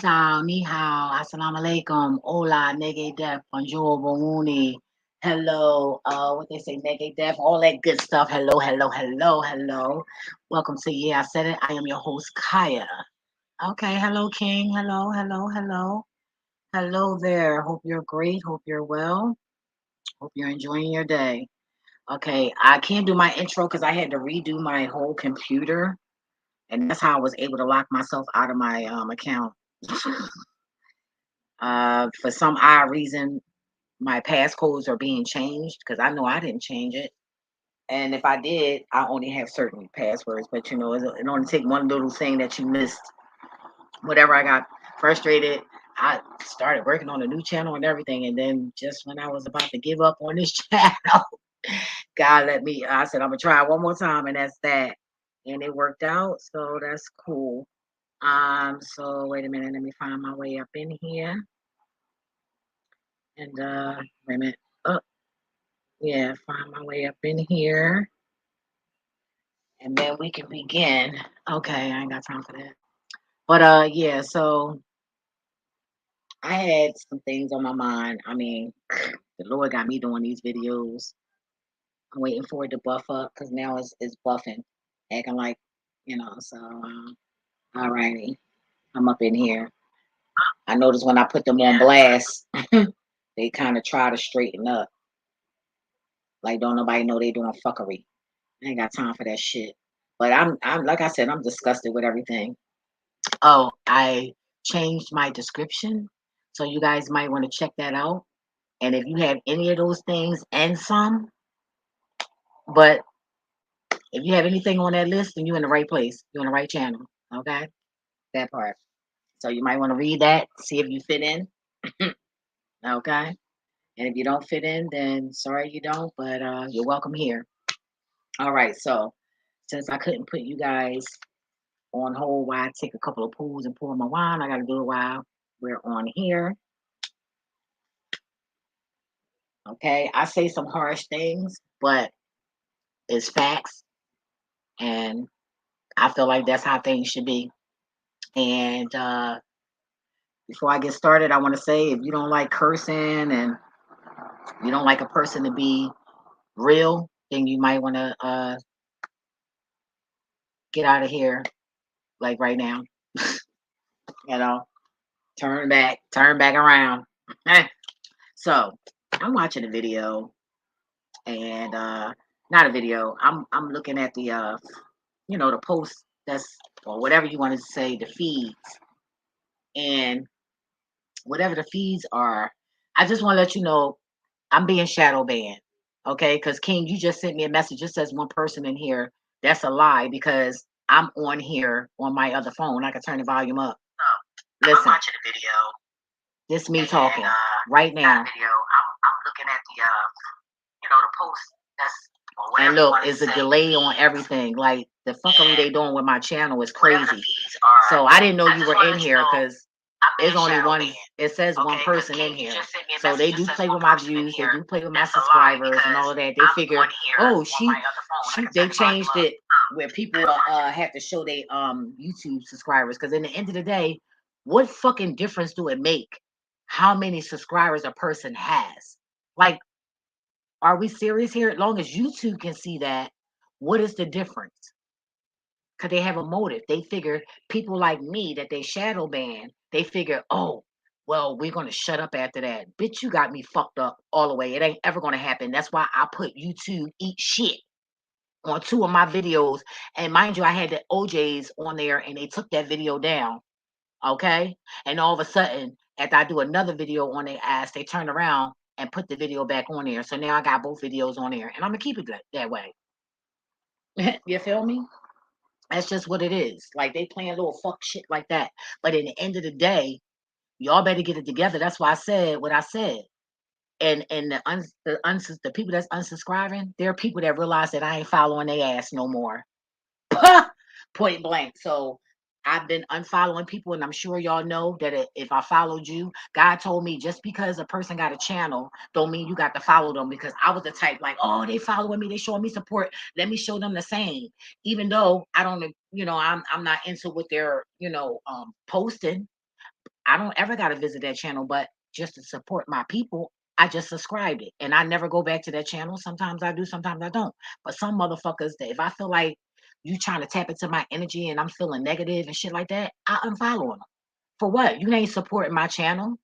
sao, ni hao, assalamu alaikum, hola, nege def, bonjour, bonjour, hello, what they say, nege def, all that good stuff. Hello, hello, hello, hello. Welcome to Yeah, I Said It. I am your host, Kaya. Okay, hello, King. Hello, hello, hello. Hello there. Hope you're great. Hope you're well. Hope you're enjoying your day. Okay, I can't do my intro because I had to redo my whole computer, and that's how I was able to lock myself out of my account. For some odd reason, my passcodes are being changed because I know I didn't change it. And if I did, I only have certain passwords. But it only take one little thing that you missed. Whatever, I got frustrated. I started working on a new channel and everything. And then just when I was about to give up on this channel, God let me, I said, I'm going to try one more time. And that's that. And it worked out. So that's cool. So wait a minute. Let me find my way up in here. And wait a minute. Oh, yeah, find my way up in here. And then we can begin. Okay, I ain't got time for that. But yeah, so I had some things on my mind. I mean, the Lord got me doing these videos. I'm waiting for it to buff up because now it's buffing, acting like, so all righty. I'm up in here. I noticed when I put them on blast, they kind of try to straighten up. Like don't nobody know they doing fuckery. I ain't got time for that shit. But I'm like I said, I'm disgusted with everything. Oh, I changed my description, so you guys might want to check that out. And if you have any of those things and some, but if you have anything on that list, then you're in the right place. You're on the right channel. Okay, that part. So you might want to read that, see if you fit in. Okay, and if you don't fit in, then sorry you don't, but you're welcome here. All right. So since I couldn't put you guys on hold while I take a couple of pulls and pour my wine. I got to do it while we're on here. Okay. I say some harsh things, but it's facts. And I feel like that's how things should be. And before I get started, I want to say if you don't like cursing and you don't like a person to be real, then you might want to get out of here like right now. you know, turn back around. So I'm watching a video and not a video. I'm looking at the the post that's or whatever you want to say, the feeds. And whatever the feeds are, I just want to let you know I'm being shadow banned. Okay, because King, you just sent me a message. Just says one person in here. That's a lie because I'm on here on my other phone. I can turn the volume up. Listen, I'm watching a video. This me talking right now. Video. I'm looking at the the post that's and look, it's a delay on everything. Like the fuckery they doing with my channel is crazy. So I didn't know you were in here because there's only one. It says one person in here. So they do play with my views. They do play with my subscribers and all of that. They figure, oh, they changed it where people have to show their YouTube subscribers. Because in the end of the day, what fucking difference do it make how many subscribers a person has? Like, are we serious here? As long as YouTube can see that, what is the difference? Because they have a motive. They figure people like me that they shadow ban, they figure, oh, well, we're going to shut up after that. Bitch, you got me fucked up all the way. It ain't ever going to happen. That's why I put YouTube eat shit on 2 of my videos. And mind you, I had the OJs on there and they took that video down. Okay. And all of a sudden, after I do another video on their ass, they turn around and put the video back on there. So now I got both videos on there and I'm going to keep it that way. You feel me? That's just what it is. Like they playing little fuck shit like that. But in the end of the day, y'all better get it together. That's why I said what I said. And the people that's unsubscribing, there are people that realize that I ain't following their ass no more. Point blank. So I've been unfollowing people, and I'm sure y'all know that if I followed you, God told me just because a person got a channel, don't mean you got to follow them. Because I was the type like, oh, they following me, they showing me support. Let me show them the same. Even though I don't, I'm not into what they're, posting. I don't ever got to visit that channel, but just to support my people, I just subscribed it. And I never go back to that channel. Sometimes I do, sometimes I don't. But some motherfuckers that if I feel like you trying to tap into my energy and I'm feeling negative and shit like that, I unfollow them. For what? You ain't supporting my channel.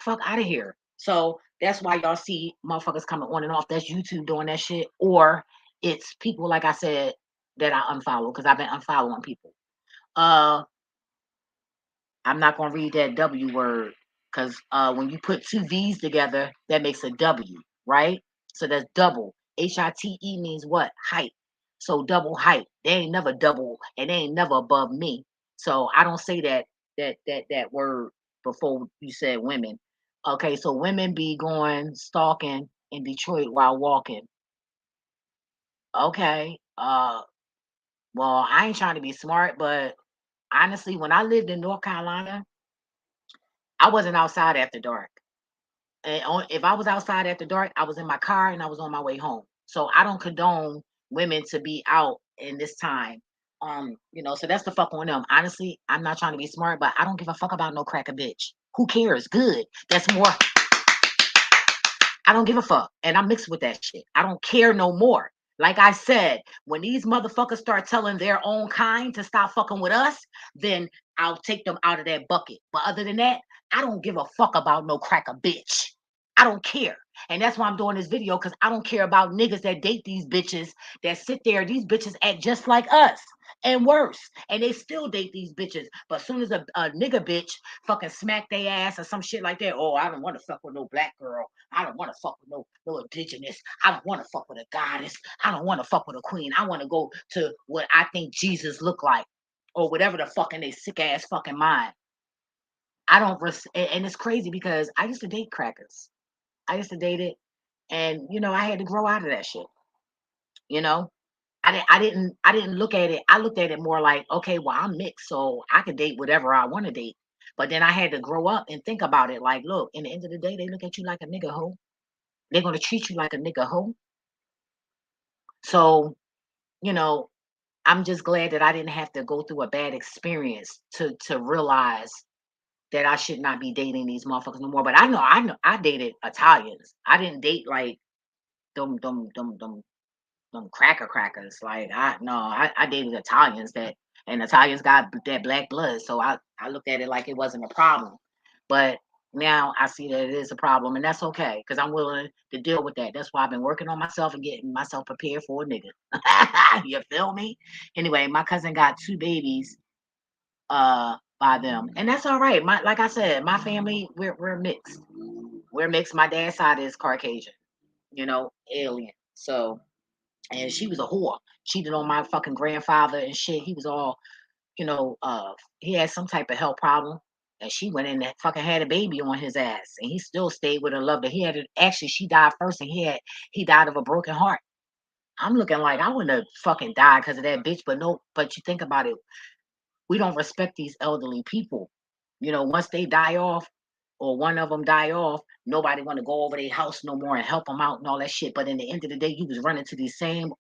Fuck out of here. So that's why y'all see motherfuckers coming on and off. That's YouTube doing that shit. Or it's people, like I said, that I unfollow because I've been unfollowing people. Uh I'm not gonna read that W word because when you put two V's together, that makes a W, right? So that's double. HITE means what? Height. So double height. They ain't never double, and they ain't never above me. So I don't say that word before you said women. Okay, so women be going stalking in Detroit while walking. Okay. Well, I ain't trying to be smart, but honestly, when I lived in North Carolina, I wasn't outside after dark. And if I was outside after dark, I was in my car and I was on my way home. So I don't condone women to be out in this time. So that's the fuck on them. Honestly, I'm not trying to be smart, but I don't give a fuck about no cracker bitch. Who cares? Good. That's more. I don't give a fuck. And I'm mixed with that shit. I don't care no more. Like I said, when these motherfuckers start telling their own kind to stop fucking with us, then I'll take them out of that bucket. But other than that, I don't give a fuck about no cracker bitch. I don't care. And that's why I'm doing this video because I don't care about niggas that date these bitches that sit there. These bitches act just like us and worse. And they still date these bitches. But as soon as a nigga bitch fucking smack their ass or some shit like that, oh, I don't want to fuck with no black girl. I don't want to fuck with no indigenous. I don't want to fuck with a goddess. I don't want to fuck with a queen. I want to go to what I think Jesus looked like or whatever the fucking they sick ass fucking mind. I don't, and it's crazy because I used to date crackers. I used to date it, and I had to grow out of that shit. You know, I didn't look at it. I looked at it more like, okay, well, I'm mixed, so I can date whatever I want to date. But then I had to grow up and think about it. Like, look, in the end of the day, they look at you like a nigga hoe. They're gonna treat you like a nigga hoe. So, you know, I'm just glad that I didn't have to go through a bad experience to realize that I should not be dating these motherfuckers no more. But I know, I dated Italians. I didn't date like them crackers. Like I dated Italians and Italians got that black blood. So I looked at it like it wasn't a problem. But now I see that it is a problem, and that's okay because I'm willing to deal with that. That's why I've been working on myself and getting myself prepared for a nigga. You feel me? Anyway, my cousin got two babies by them, and that's all right. Like I said, my family we're mixed. We're mixed. My dad's side is Caucasian, alien. So and she was a whore. Cheated on my fucking grandfather and shit. He was all, you know, uh, he had some type of health problem. And she went in and fucking had a baby on his ass. And he still stayed with her, loved her. He had actually she died first and he died of a broken heart. I'm looking like I wouldn't have fucking died because of that bitch, but no, but you think about it, we don't respect these elderly people. Once they die off, or one of them die off, nobody want to go over their house no more and help them out and all that shit. But in the end of the day, you was running to these same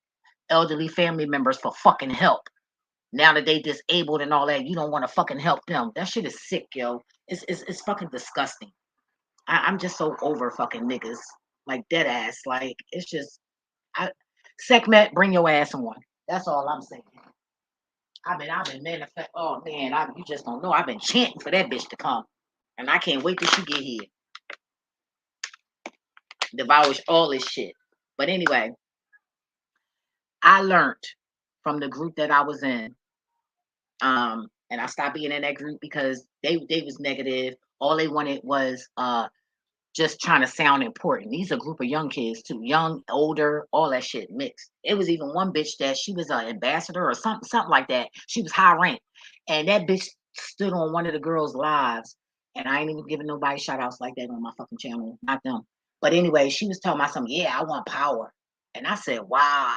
elderly family members for fucking help. Now that they disabled and all that, you don't want to fucking help them. That shit is sick, yo. It's fucking disgusting. I'm just so over fucking niggas. Like dead ass. Like it's just I Sekhmet, bring your ass on. That's all I'm saying. I've been manifest. Oh man, you just don't know. I've been chanting for that bitch to come. And I can't wait till she get here. Devour all this shit. But anyway, I learned from the group that I was in. And I stopped being in that group because they was negative. All they wanted was just trying to sound important. These are a group of young kids too, young, older, all that shit mixed. It was even one bitch that she was an ambassador or something like that. She was high ranked, and that bitch stood on one of the girls' lives. And I ain't even giving nobody shout outs like that on my fucking channel, not them. But anyway, she was telling me something. Yeah, I want power, and I said, wow.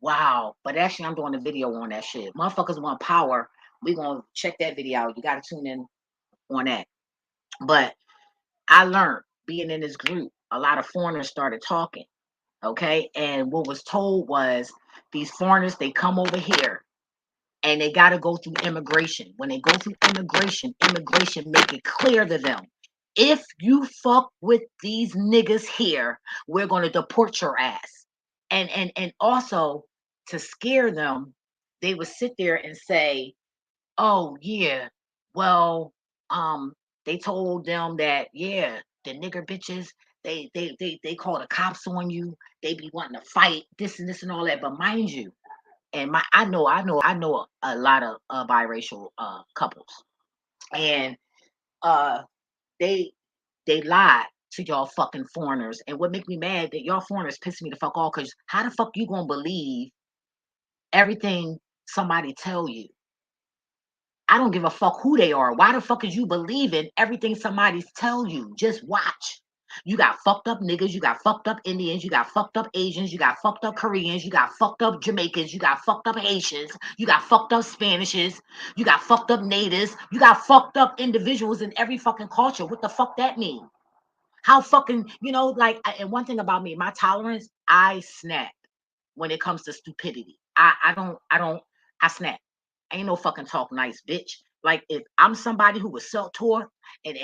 Wow. But actually, I'm doing a video on that shit. Motherfuckers want power. We gonna check that video out. You gotta tune in on that. But I learned being in this group, a lot of foreigners started talking. Okay. And what was told was these foreigners, they come over here and they got to go through immigration. When they go through immigration make it clear to them, if you fuck with these niggas here, we're going to deport your ass. And also to scare them, they would sit there and say, oh yeah, well, they told them that, yeah, the nigger bitches, they call the cops on you, they be wanting to fight this and this and all that. But mind you, and I know a lot of biracial couples, and uh they they lie to y'all fucking foreigners. And what make me mad that y'all foreigners piss me the fuck off, because how the fuck you gonna believe everything somebody tell you? I don't give a fuck who they are. Why the fuck is you believing everything somebody's tell you? Just watch. You got fucked up niggas, you got fucked up Indians, you got fucked up Asians, you got fucked up Koreans, you got fucked up Jamaicans, you got fucked up Haitians, you got fucked up Spanishes, you got fucked up natives, you got fucked up individuals in every fucking culture. What the fuck that mean? How fucking, like, and one thing about me, my tolerance, I snap when it comes to stupidity. I snap. Ain't no fucking talk nice, bitch. Like, if I'm somebody who was self-taught and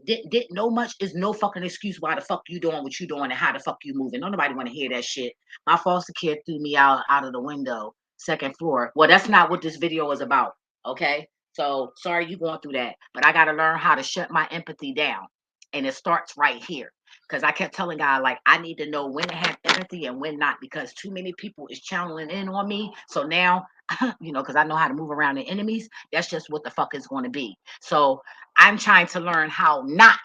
didn't know much, is no fucking excuse why the fuck you doing what you doing and how the fuck you moving. Don't nobody want to hear that shit. My foster kid threw me out of the window, second floor. Well, that's not what this video is about. Okay. So sorry you going through that. But I gotta learn how to shut my empathy down. And it starts right here. Because I kept telling God, like, I need to know when to have empathy and when not, because too many people is channeling in on me. So now, because I know how to move around the enemies, that's just what the fuck is going to be. So I'm trying to learn how not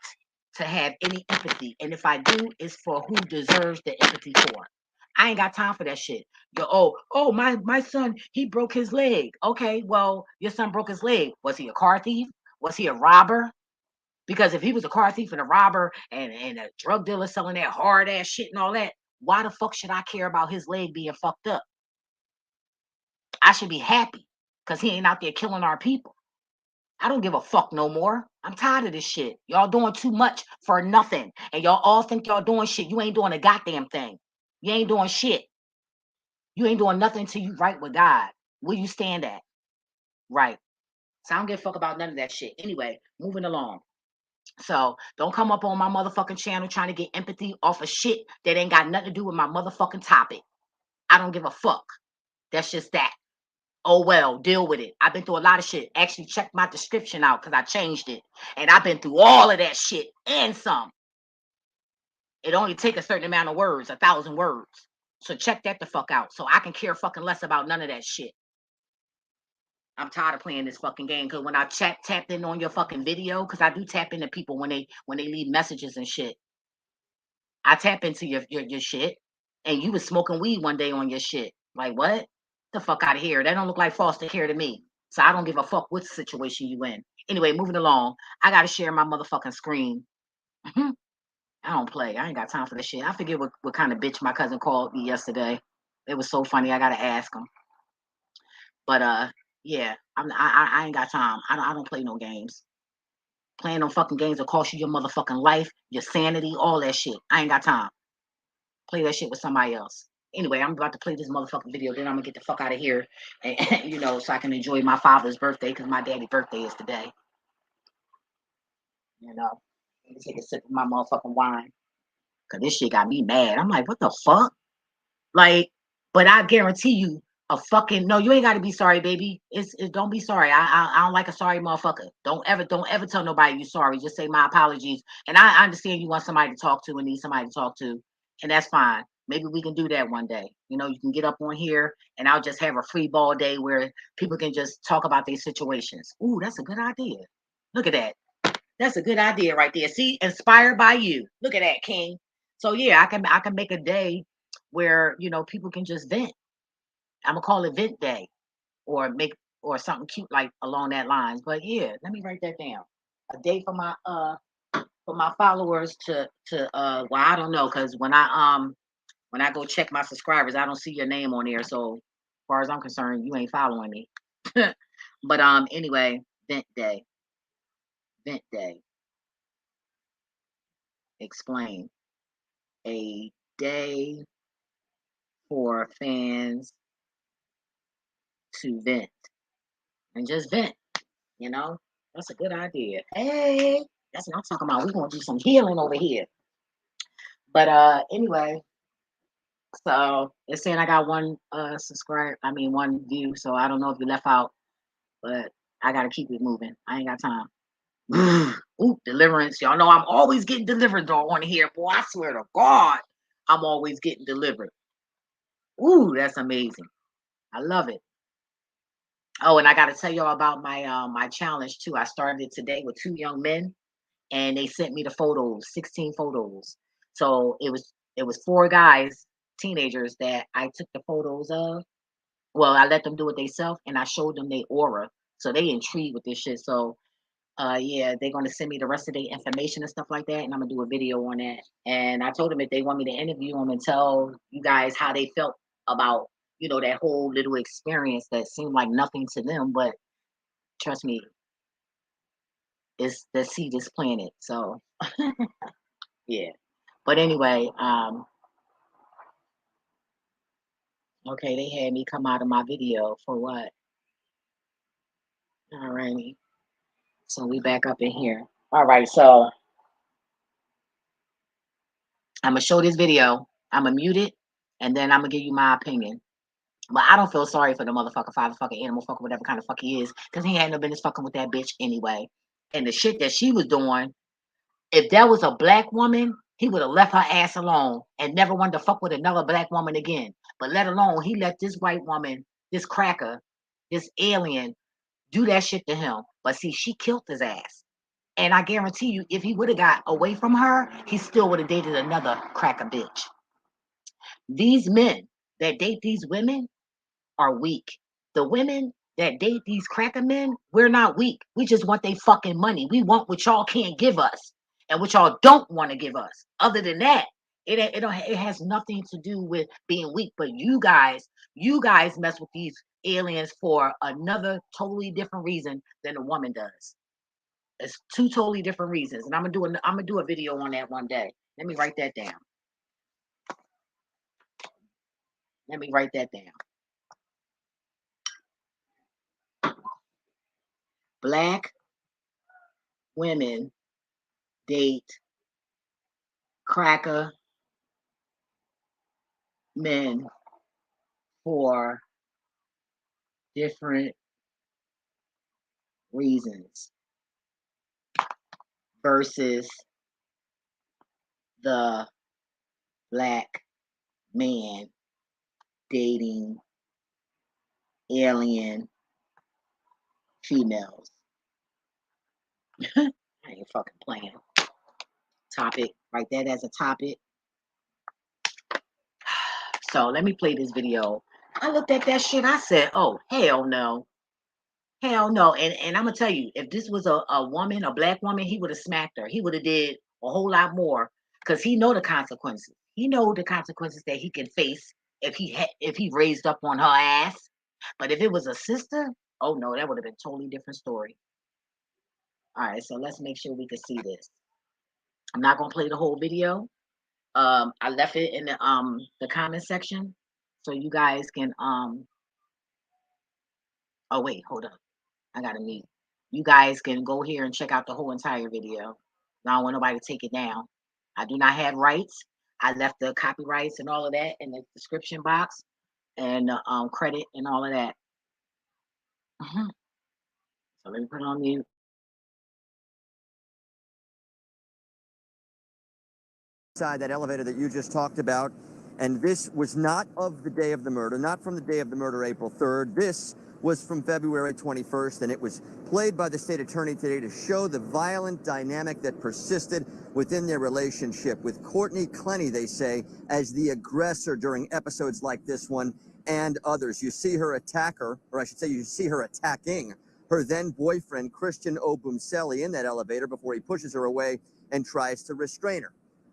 to have any empathy. And if I do, it's for who deserves the empathy for. I ain't got time for that shit. My son, he broke his leg. Okay, well, your son broke his leg. Was he a car thief? Was he a robber? Because if he was a car thief and a robber and a drug dealer selling that hard ass shit and all that, why the fuck should I care about his leg being fucked up? I should be happy because he ain't out there killing our people. I don't give a fuck no more. I'm tired of this shit. Y'all doing too much for nothing. And y'all all think y'all doing shit. You ain't doing a goddamn thing. You ain't doing shit. You ain't doing nothing till you right with God. Where you stand at? Right. So I don't give a fuck about none of that shit. Anyway, moving along. So don't come up on my motherfucking channel trying to get empathy off of shit that ain't got nothing to do with my motherfucking topic. I don't give a fuck. That's just that. Oh well, deal with it. I've been through a lot of shit. Actually, check my description out because I changed it. And I've been through all of that shit and some. It only take a certain amount of words, 1,000 words. So check that the fuck out. So I can care fucking less about none of that shit. I'm tired of playing this fucking game, because when I tapped in on your fucking video, because I do tap into people when they leave messages and shit. I tap into your shit, and you was smoking weed one day on your shit. Like, what? The fuck out of here. That don't look like foster care to me. So I don't give a fuck what situation you in. Anyway, moving along. I gotta share my motherfucking screen. I don't play. I ain't got time for this shit. I forget what kind of bitch my cousin called me yesterday. It was so funny. I gotta ask him. But yeah, I ain't got time. I don't play no games. Playing on fucking games will cost you your motherfucking life, your sanity, all that shit. I ain't got time. Play that shit with somebody else. Anyway, I'm about to play this motherfucking video. Then I'm gonna get the fuck out of here, and, so I can enjoy my father's birthday, because my daddy's birthday is today. Let me take a sip of my motherfucking wine, cause this shit got me mad. I'm like, what the fuck? Like, but I guarantee you, a fucking no. You ain't got to be sorry, baby. It's don't be sorry. I don't like a sorry motherfucker. Don't ever tell nobody you sorry. Just say my apologies. And I understand you want somebody to talk to and need somebody to talk to, and that's fine. Maybe we can do that one day. You can get up on here, and I'll just have a free ball day where people can just talk about their situations. Ooh, that's a good idea. Look at that. That's a good idea right there. See, inspired by you. Look at that, King. So yeah, I can make a day where people can just vent. I'm gonna call it vent day, or something cute like along that lines. But yeah, let me write that down. A day for my followers to well, I don't know, because when I go check my subscribers, I don't see your name on there. So as far as I'm concerned, you ain't following me. But anyway, vent day. Vent day. Explain. A day for fans to vent. and just vent. You know, that's a good idea. Hey, that's what I'm talking about. We're gonna do some healing over here. But anyway, so it's saying I got one one view. So I don't know if you left out, but I gotta keep it moving. I ain't got time. Ooh, deliverance. Y'all know I'm always getting delivered though on here, boy. I swear to God, I'm always getting delivered. Ooh, that's amazing. I love it. Oh, and I gotta tell y'all about my challenge too. I started it today with two young men, and they sent me the photos, 16 photos. So it was four guys, teenagers that I took the photos of. Well, I let them do it themselves, and I showed them their aura, so they intrigued with this shit. So yeah, they're gonna send me the rest of their information and stuff like that, and I'm gonna do a video on that. And I told them if they want me to interview them and tell you guys how they felt about that whole little experience that seemed like nothing to them, but trust me, it's the seed is planted. So yeah. But anyway, okay, they had me come out of my video for what? Alrighty. So we back up in here. All right, so I'm gonna show this video. I'm gonna mute it, and then I'm gonna give you my opinion. But I don't feel sorry for the motherfucker, father, fucking animal, fucker, whatever kind of fuck he is, because he had no business fucking with that bitch anyway. And the shit that she was doing, if that was a black woman, he would have left her ass alone and never wanted to fuck with another black woman again. But let alone he let this white woman, this cracker, this alien, do that shit to him. But see, she killed his ass. And I guarantee you, if he would have got away from her, he still would have dated another cracker bitch. These men that date these women are weak. The women that date these cracker men, we're not weak. We just want they fucking money. We want what y'all can't give us and what y'all don't want to give us. Other than that, it has nothing to do with being weak. But you guys mess with these aliens for another totally different reason than a woman does. It's two totally different reasons, and I'm gonna do a video on that one day. Let me write that down. Let me write that down. Black women date cracker men for different reasons versus the black man dating alien females. I ain't fucking playing. Topic. Write that as a topic. So let me play this video. I looked at that shit. I said, oh, hell no. Hell no. And I'm gonna tell you, if this was a woman, a black woman, he would have smacked her. He would have did a whole lot more because he know the consequences. He know the consequences that he can face if he raised up on her ass. But if it was a sister, oh no, that would have been a totally different story. All right, so let's make sure we can see this. I'm not gonna play the whole video. I left it in the comment section so you guys can oh wait, hold up. I gotta mute. You guys can go here and check out the whole entire video. I don't want nobody to take it down. I do not have rights. I left the copyrights and all of that in the description box and credit and all of that. So let me put it on mute. Inside that elevator that you just talked about, and this was not of the day of the murder, not from the day of the murder, April 3rd. This was from February 21st, and it was played by the state attorney today to show the violent dynamic that persisted within their relationship, with Courtney Clenny, they say, as the aggressor during episodes like this one and others. You see her attacker, or I should say you see her attacking her then boyfriend, Christian Obumseli, in that elevator before he pushes her away and tries to restrain her.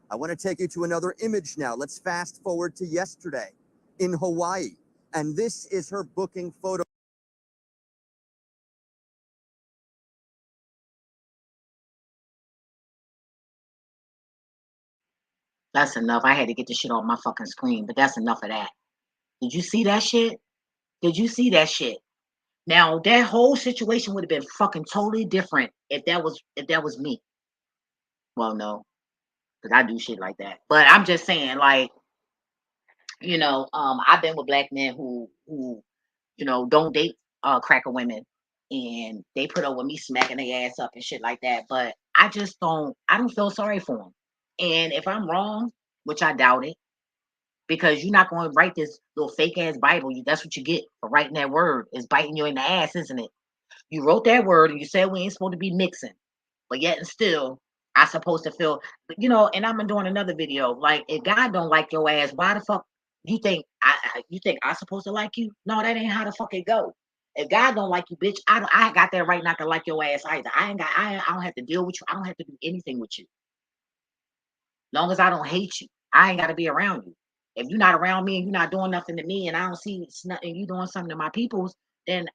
I want to take you to another image now. Let's fast forward to yesterday in Hawaii. And this is her booking photo. That's enough. I had to get the shit off my fucking screen, but that's enough of that. Did you see that shit? Did you see that shit? Now that whole situation would have been fucking totally different if that was me. Well, no, because I do shit like that. But I'm just saying, like, I've been with black men who don't date cracker women, and they put up with me smacking their ass up and shit like that. But I don't feel sorry for them. And if I'm wrong, which I doubt it, because you're not going to write this little fake ass Bible. That's what you get for writing that word. Is biting you in the ass, isn't it? You wrote that word and you said we ain't supposed to be mixing, but yet and still, I supposed to feel, And I'm doing another video. Like, if God don't like your ass, why the fuck you think I supposed to like you? No, that ain't how the fuck it go. If God don't like you, bitch, I got that right not to like your ass either. I don't have to deal with you. I don't have to do anything with you. Long as I don't hate you, I ain't got to be around you. If you're not around me and you're not doing nothing to me, and I don't see nothing you doing something to my peoples, then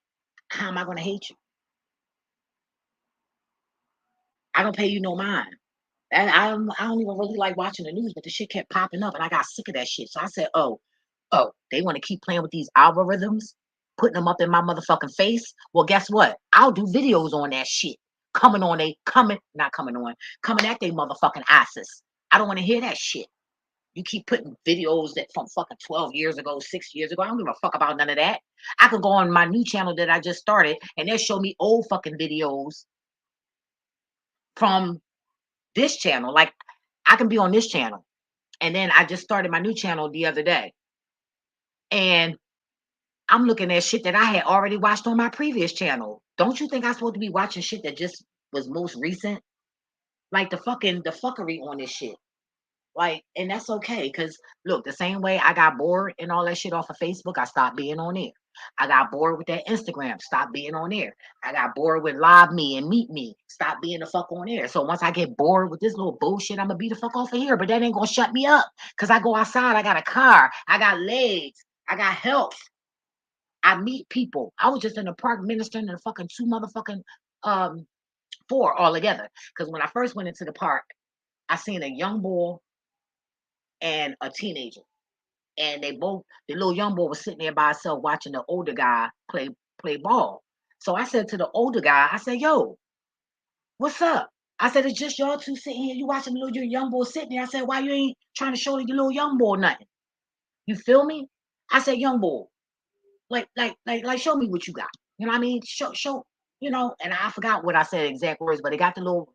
how am I going to hate you? I don't pay you no mind. And I don't even really like watching the news, but the shit kept popping up, and I got sick of that shit. So I said, oh, they want to keep playing with these algorithms, putting them up in my motherfucking face. Well, guess what? I'll do videos on that shit. Not coming on, coming at they motherfucking asses. I don't want to hear that shit. You keep putting videos that from fucking 12 years ago, 6 years ago. I don't give a fuck about none of that. I could go on my new channel that I just started, and they'll show me old fucking videos from this channel. Like, I can be on this channel. And then I just started my new channel the other day. And I'm looking at shit that I had already watched on my previous channel. Don't you think I'm supposed to be watching shit that just was most recent? Like the fuckery on this shit. Like, and that's okay. Cause look, the same way I got bored and all that shit off of Facebook, I stopped being on there. I got bored with that Instagram, stopped being on there. I got bored with Live Me and Meet Me, stop being the fuck on there. So once I get bored with this little bullshit, I'm gonna be the fuck off of here. But that ain't gonna shut me up. Cause I go outside, I got a car, I got legs, I got health. I meet people. I was just in the park ministering to fucking two motherfucking um four all together. Cause when I first went into the park, I seen a young boy and a teenager. And the little young boy was sitting there by himself watching the older guy play ball. So I said to the older guy, I said, yo, what's up? I said, it's just y'all two sitting here. You watching the little your young boy sitting there. I said, why you ain't trying to show your little young boy nothing? You feel me? I said, young boy, like, show me what you got. You know what I mean? Show, and I forgot what I said exact words, but it got the little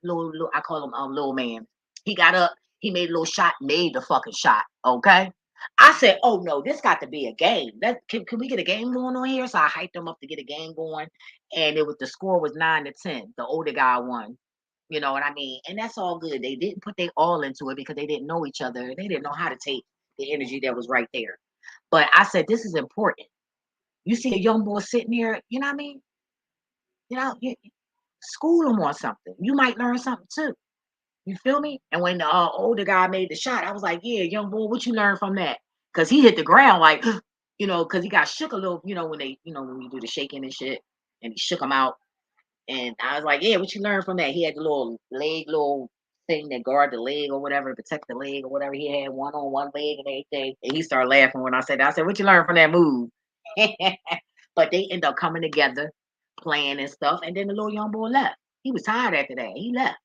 I call him little man. He got up, he made a little shot, made the fucking shot. Okay. I said, oh no, this got to be a game. Can we get a game going on here? So I hyped them up to get a game going. And the score was 9-10. The older guy won. You know what I mean? And that's all good. They didn't put their all into it because they didn't know each other. They didn't know how to take the energy that was right there. But I said, this is important. You see a young boy sitting here, you know what I mean? You school him on something. You might learn something too. You feel me? And when the older guy made the shot, I was like, yeah, young boy, what you learn from that? Because he hit the ground like, because he got shook a little, when you do the shaking and shit, and he shook him out. And I was like, yeah, what you learn from that? He had the little thing that guard the leg or whatever, protect the leg or whatever. He had one on one leg and everything. And he started laughing when I said that. I said, what you learn from that move? But they end up coming together, playing and stuff. And then the little young boy left. He was tired after that. He left.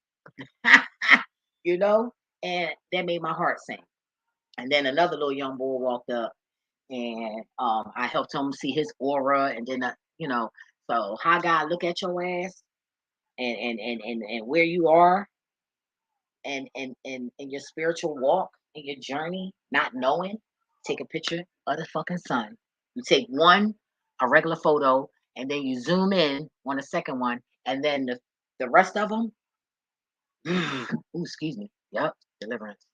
you know, and that made my heart sing. And then another little young boy walked up, and I helped him see his aura, and then so how God look at your ass, and where you are, and your spiritual walk and your journey, not knowing. Take a picture of the fucking sun. You take a regular photo, and then you zoom in on the second one, and then the rest of them. Ooh, excuse me. Yep, deliverance.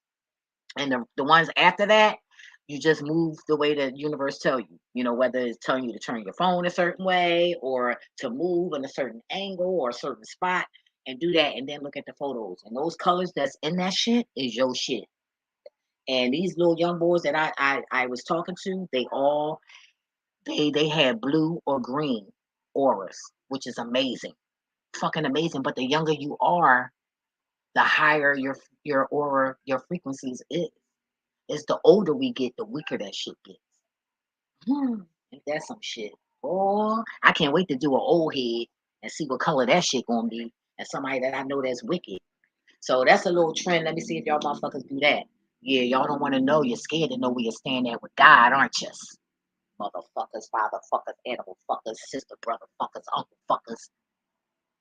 And the ones after that, you just move the way the universe tell you. Whether it's telling you to turn your phone a certain way or to move in a certain angle or a certain spot, and do that, and then look at the photos. And those colors that's in that shit is your shit. And these little young boys that I was talking to, they had blue or green auras, which is amazing. Fucking amazing. But the younger you are, the higher your aura, your frequencies is. It's the older we get, the weaker that shit gets. Ain't that some shit? Oh, I can't wait to do an old head and see what color that shit gonna be. And somebody that I know that's wicked. So that's a little trend. Let me see if y'all motherfuckers do that. Yeah, y'all don't want to know. You're scared to know where you stand at with God, aren't you? Motherfuckers, father fuckers, animal fuckers, sister, brother fuckers, uncle fuckers.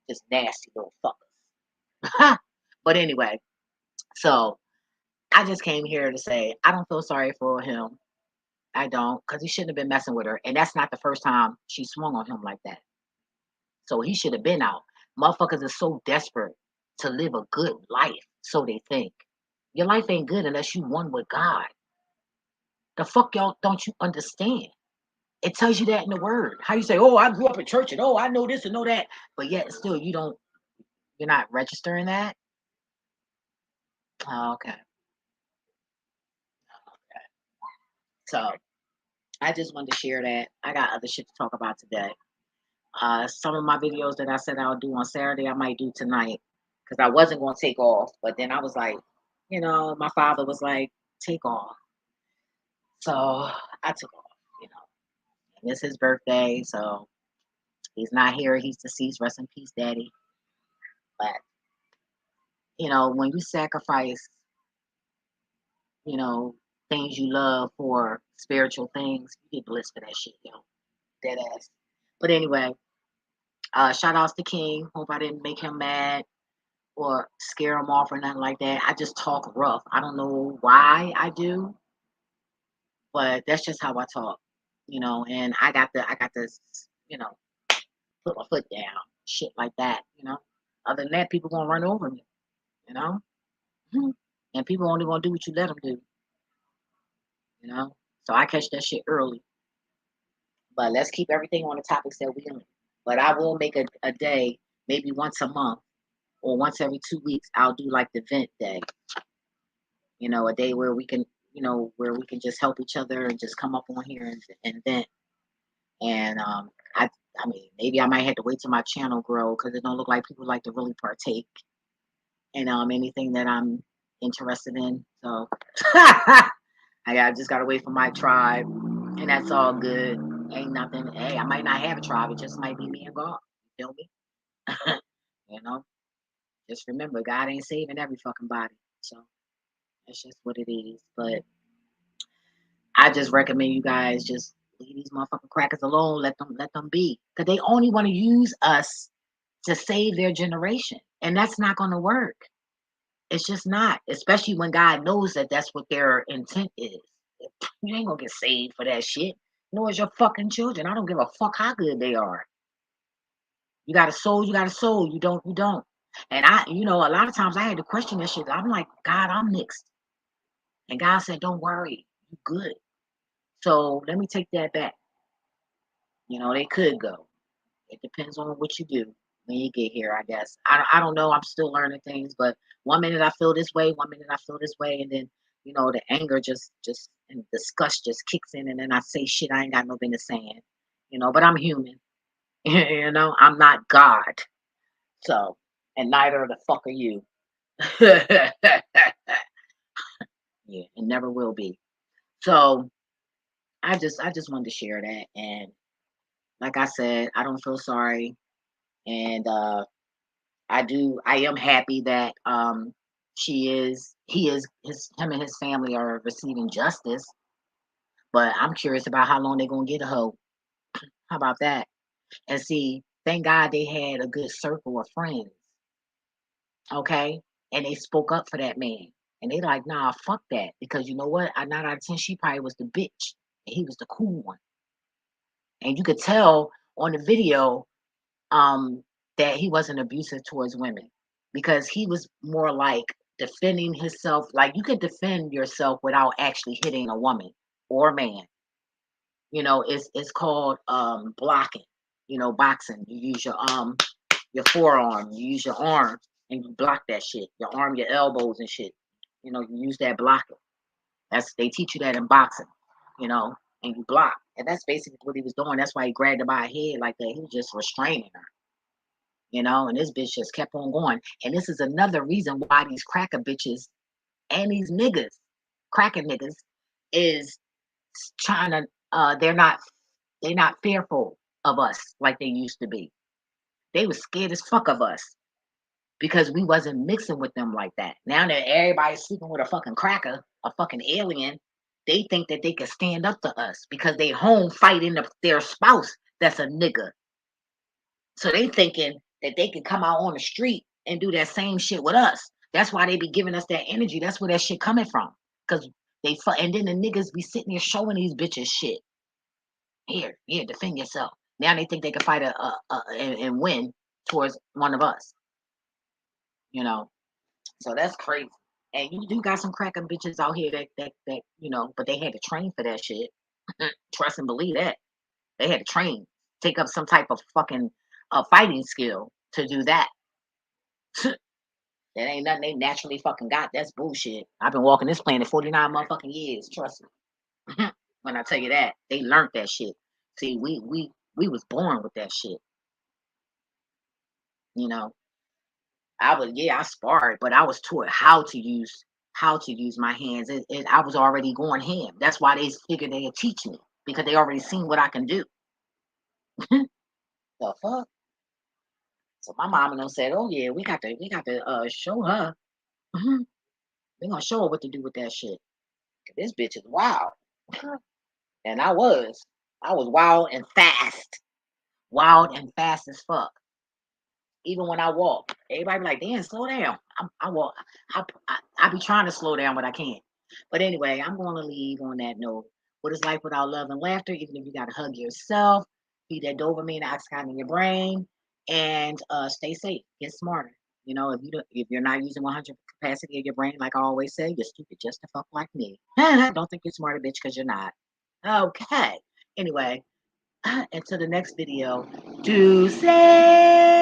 Just nasty little fuckers. But anyway, so I just came here to say I don't feel sorry for him. I don't, because he shouldn't have been messing with her. And that's not the first time she swung on him like that. So he should have been out. Motherfuckers are so desperate to live a good life, so they think. Your life ain't good unless you one with God. The fuck y'all don't you understand? It tells you that in the word. How you say, oh, I grew up in church and oh, I know this and know that. But yet still you're not registering that? Oh, okay. Okay. So I just wanted to share that. I got other shit to talk about today. Some of my videos that I said I'll do on Saturday, I might do tonight because I wasn't going to take off. But then I was like, my father was like, take off. So I took off, you know. And it's his birthday, so he's not here. He's deceased. Rest in peace, Daddy. But, when you sacrifice, you know, things you love for spiritual things, you get bliss for that shit, dead ass. But anyway, shout outs to King. Hope I didn't make him mad or scare him off or nothing like that. I just talk rough. I don't know why I do, but that's just how I talk, and I got to, you know, put my foot down, shit like that, Other than that, people gonna run over me, you know. Mhm. And people only gonna do what you let them do, you know. So I catch that shit early. But let's keep everything on the topics that we on. But I will make a day, maybe once a month or once every 2 weeks. I'll do like the vent day, a day where we can, where we can just help each other and just come up on here and vent. And I mean, maybe I might have to wait till my channel grow because it don't look like people like to really partake in anything that I'm interested in. So I just gotta wait for my tribe, and that's all good. Ain't nothing. Hey, I might not have a tribe. It just might be me and God. You feel me? you know. Just remember, God ain't saving every fucking body. So that's just what it is. But I just recommend you guys just leave these motherfucking crackers alone. Let them be, because they only want to use us to save their generation, and that's not going to work. It's just not, especially when God knows that that's what their intent is. You ain't gonna get saved for that shit. Nor is your fucking children. I don't give a fuck how good they are. You got a soul, you got a soul. You don't, you don't. And a lot of times I had to question this shit. I'm like, God, I'm mixed. And God said, don't worry, you good. So let me take that back. They could go. It depends on what you do when you get here, I guess. I don't know. I'm still learning things, but one minute I feel this way, one minute I feel this way, and then the anger just and disgust just kicks in, and then I say shit I ain't got no business saying. But I'm human. I'm not God. So, and neither the fuck are you. Yeah, and never will be. So I just wanted to share that, and like I said, I don't feel sorry, and I am happy that him and his family are receiving justice. But I'm curious about how long they're gonna get a hoe. How about that? And see, thank God they had a good circle of friends, okay? And they spoke up for that man. And they like, nah, fuck that. Because you know what? 9 out of 10, she probably was the bitch. And he was the cool one. And you could tell on the video um that he wasn't abusive towards women, because he was more like defending himself. Like, you could defend yourself without actually hitting a woman or a man. It's called blocking. Boxing. You use your forearm, you use your arm, and you block that shit. Your arm, your elbows and shit. You use that blocker. They teach you that in boxing. And you block. And that's basically what he was doing. That's why he grabbed her by her head like that. He was just restraining her. And this bitch just kept on going. And this is another reason why these cracker bitches and these niggas, cracker niggas, is trying to they're not fearful of us like they used to be. They was scared as fuck of us because we wasn't mixing with them like that. Now that everybody's sleeping with a fucking cracker, a fucking alien, they think that they can stand up to us because they home fighting their spouse that's a nigga. So they thinking that they can come out on the street and do that same shit with us. That's why they be giving us that energy. That's where that shit coming from. Cause and then the niggas be sitting there showing these bitches shit. Here, defend yourself. Now they think they can fight and win towards one of us. You know, so that's crazy. And you do got some cracking bitches out here that but they had to train for that shit. Trust and believe that. They had to train, take up some type of fucking fighting skill to do that. That ain't nothing they naturally fucking got. That's bullshit. I've been walking this planet 49 motherfucking years. Trust me. When I tell you that, they learned that shit. See, we was born with that shit. You know, I sparred, but I was taught how to use my hands. I was already going ham. That's why they figured they'd teach me because they already seen what I can do. The fuck. So my mom and them said, "Oh yeah, we got to show her. We're gonna show her what to do with that shit. This bitch is wild." And I was wild and fast as fuck. Even when I walk, everybody be like, "Damn, slow down." I walk. I be trying to slow down, but I can't. But anyway, I'm going to leave on that note. What is life without love and laughter? Even if you got to hug yourself, feed that dopamine, oxytocin in your brain, and stay safe. Get smarter. You know, if you're not using 100 capacity of your brain, like I always say, you're stupid just to fuck like me. Don't think you're smarter, bitch, because you're not. Okay. Anyway, until the next video, do say.